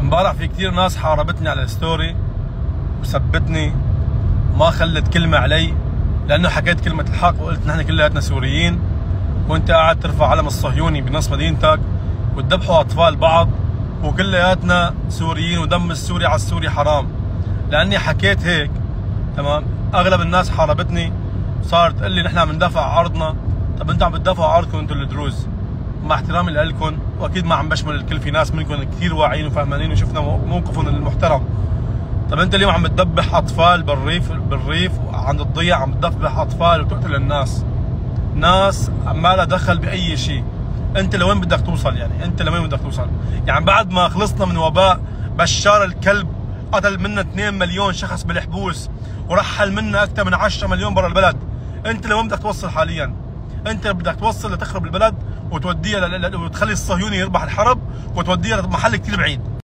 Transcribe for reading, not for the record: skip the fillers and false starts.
امبارح في كثير ناس حاربتني على الستوري وسبتني، ما خلت كلمة علي لأنه حكيت كلمة الحق وقلت نحن كلياتنا سوريين، وأنت قاعد ترفع علم الصهيوني بنص مدينتك وتذبحوا أطفال بعض، وكلياتنا سوريين ودم السوري على السوري حرام. لأني حكيت هيك تمام، أغلب الناس حاربتني، صارت تقول لي نحن عم ندافع عن أرضنا. طب أنتوا عم بتدافعوا عن أرضكم أنتوا الدروز، مع احترامي لكم، واكيد ما عم بشمل الكل، في ناس منكم كثير واعيين وفهمانين وشفنا موقفهم المحترم. طب انت اليوم عم تذبح اطفال بالريف عند الضيع، عم تذبح اطفال وتقتل الناس، ناس ما لها دخل باي شيء. انت لوين بدك توصل يعني؟ انت لوين بدك توصل؟ يعني بعد ما خلصنا من وباء بشار الكلب قتل منا 2 مليون شخص بالحبوس ورحل منا اكثر من 10 مليون برا البلد، انت لوين بدك توصل حاليا؟ انت بدك توصل لتخرب البلد وتوديها وتخلي الصهيوني يربح الحرب وتوديها لمحل كثير بعيد.